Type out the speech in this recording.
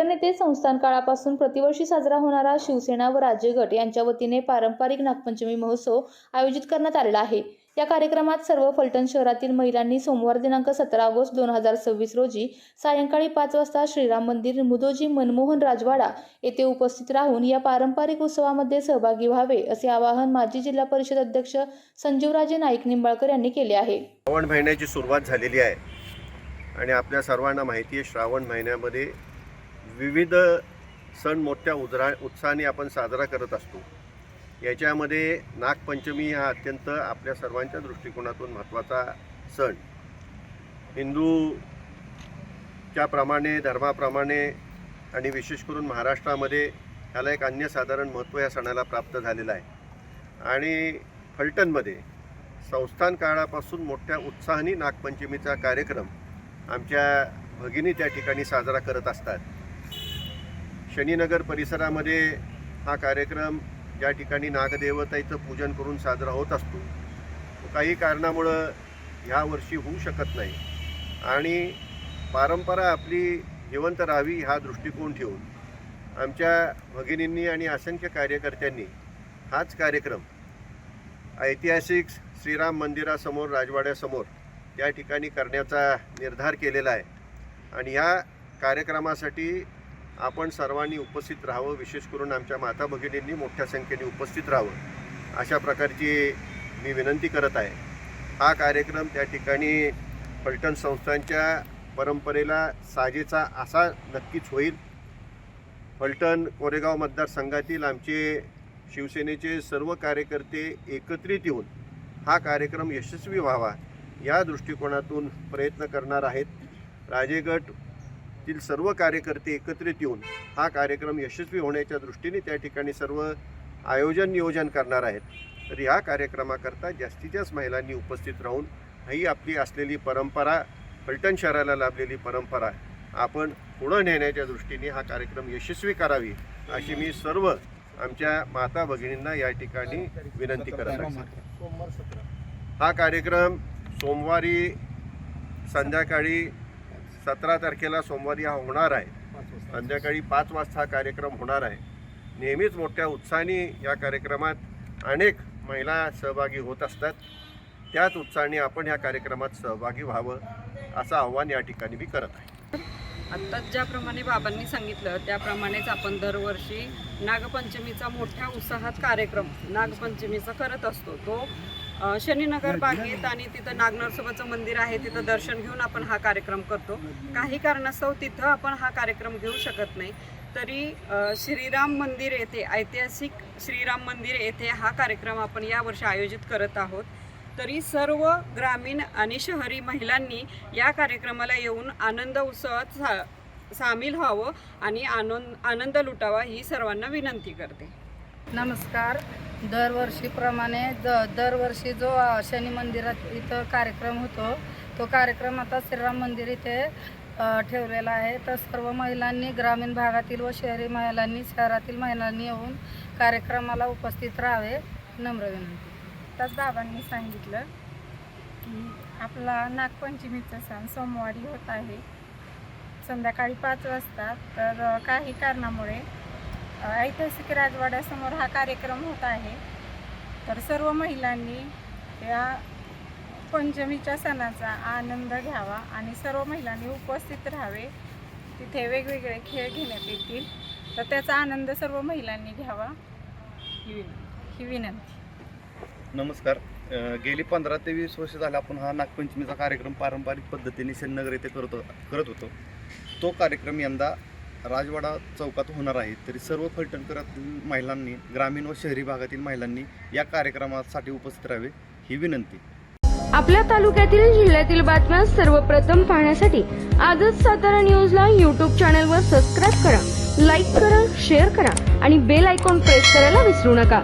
नेते संस्थान काळापासून प्रतिवर्षी साजरा होणारा शिवसेना व राज्य गट यांच्या वतीने पारंपरिक नागपंचमी महोत्सव आयोजित करण्यात आलेला आहे। या कार्यक्रमात सर्व फलटण शहरातील महिलांनी सोमवार दिनांक 17 ऑगस्ट 2026 रोजी सायंकाळी 5 वाजता श्रीराम मंदिर मुदोजी मनमोहन राजवाडा येथे उपस्थित राहून या पारंपरिक उत्सवामध्ये सहभागी व्हावे असे आवाहन माजी जिल्हा परिषद अध्यक्ष संजीवराजे नाईक निंबाळकर यांनी केले आहे। श्रावण महिन्याची सुरुवात झालेली आहे आणि आपल्या सर्वांना माहिती आहे श्रावण महिन्यामध्ये विविध सण मोठ्या उत्साहाने आपण साजरा करत असतो। याच्यामध्ये नागपंचमी हा अत्यंत आपल्या सर्वांच्या दृष्टिकोनातून महत्त्वाचा सण हिंदूच्या प्रमाणे धर्माप्रमाणे आणि विशेष करून महाराष्ट्रामध्ये याला एक अन्यसाधारण महत्त्व या सणाला प्राप्त झालेलं आहे आणि फलटणमध्ये संस्थान काळापासून मोठ्या उत्साहाने नागपंचमीचा कार्यक्रम आमच्या भगिनी त्या ठिकाणी साजरा करत असतात। शनीनगर परिसरामध्ये हा कार्यक्रम ज्या ठिकाणी नागदेवतेचं पूजन करून साजरा होत असतो काही कारणामुळं ह्या वर्षी होऊ शकत नाही आणि परंपरा आपली जिवंत राहावी हा दृष्टिकोन ठेवून आमच्या भगिनींनी आणि असंख्य कार्यकर्त्यांनी हाच कार्यक्रम ऐतिहासिक श्रीराम मंदिरासमोर राजवाड्यासमोर त्या ठिकाणी करण्याचा निर्धार केलेला आहे आणि या कार्यक्रमासाठी आपण सर्वांनी उपस्थित राहावं, विशेष करून आमच्या माता भगिनींनी मोठ्या संख्येने उपस्थित राहावं अशा प्रकारची मी विनंती करत आहे। हा कार्यक्रम त्या ठिकाणी फलटण संस्थांच्या परंपरेला साजेचा असा नक्कीच होईल। फलटण कोरेगाव मतदारसंघातील आमचे शिवसेनेचे सर्व कार्यकर्ते एकत्रित येऊन हा कार्यक्रम यशस्वी व्हावा या दृष्टिकोनातून प्रयत्न करणार आहेत। राजे गटतील सर्व कार्यकर्ते एकत्रित येऊन हा कार्यक्रम यशस्वी होण्याच्या दृष्टीने त्या ठिकाणी सर्व नियोजन करणार आहेत। तर या कार्यक्रमाकरता जास्तीत जास्त महिलांनी उपस्थित राहून ही आपली असलेली परंपरा फलटण शहराला लाभलेली परंपरा आपण पुढे नेण्याच्या दृष्टीने हा कार्यक्रम यशस्वी करावी अशी मी सर्व आमच्या माता भगिनींना या ठिकाणी विनंती करत आहे। हा कार्यक्रम सोमवारी संध्याकाळी 17 तारखेला सोमवारी हा होणार आहे। संध्याकाळी 5 वाजता हा कार्यक्रम होणार आहे। नेहमीच मोठ्या उत्साहाने या कार्यक्रमात अनेक महिला सहभागी होत असतात, त्याच उत्साहाने आपण या कार्यक्रमात सहभागी व्हावं असं आव्हान या ठिकाणी मी करत आहे। आत्ताच ज्याप्रमाणे बाबांनी सांगितलं त्याप्रमाणेच आपण दरवर्षी नागपंचमीचा मोठ्या उत्साहात कार्यक्रम नागपंचमीचा करत असतो। तो शनीनगर बागेत आणि तिथं नागनरसोबाचं मंदिर आहे, तिथं दर्शन घेऊन आपण हा कार्यक्रम करतो। काही कारणास्तव तिथं आपण हा कार्यक्रम घेऊ शकत नाही, तरी श्रीराम मंदिर येथे ऐतिहासिक श्रीराम मंदिर येथे हा कार्यक्रम आपण यावर्षी आयोजित करत आहोत। तरी सर्व ग्रामीण आणि शहरी महिलांनी या कार्यक्रमाला येऊन आनंद उत्सवात सामील व्हावं आणि आनंद लुटावा ही सर्वांना विनंती करते। नमस्कार। दरवर्षीप्रमाणे दरवर्षी जो शनी मंदिरात इथं कार्यक्रम होतो तो कार्यक्रम आता श्रीराम मंदिर इथे ठेवलेला आहे। तर सर्व महिलांनी ग्रामीण भागातील व शहरी महिलांनी शहरातील महिलांनी येऊन कार्यक्रमाला उपस्थित राहावे नम्र विनंती। आताच बाबांनी सांगितलं की आपला नागपंचमीचा सण सोमवारी होत आहे संध्याकाळी 5 वाजता। तर काही कारणामुळे ऐतिहासिक राजवाड्यासमोर हा कार्यक्रम होत आहे। तर सर्व महिलांनी या पंचमीच्या सणाचा आनंद घ्यावा आणि सर्व महिलांनी उपस्थित राहावे। तिथे वेगवेगळे खेळ घेण्यात येतील, तर त्याचा आनंद सर्व महिलांनी घ्यावा ही विनंती। नमस्कार। गेली 15 ते 20 वर्ष झाले आपण हा नागपंचमीचा कार्यक्रम पारंपरिक पद्धतीने शनीनगर येथे करत होतो। तो कार्यक्रम यंदा राजवाडा चौकात होणार आहे। तरी सर्व फलटणकरातील महिलांनी ग्रामीण व शहरी भागातील महिलांनी या कार्यक्रमासाठी उपस्थित राहावे ही विनंती। आपल्या तालुक्यातील जिल्ह्यातील बातम्या सर्वप्रथम पाहण्यासाठी आजच सातारा न्यूजला YouTube चॅनलवर सबस्क्राईब करा, लाईक करा, शेअर करा आणि बेल आयकॉन प्रेस करायला विसरू नका।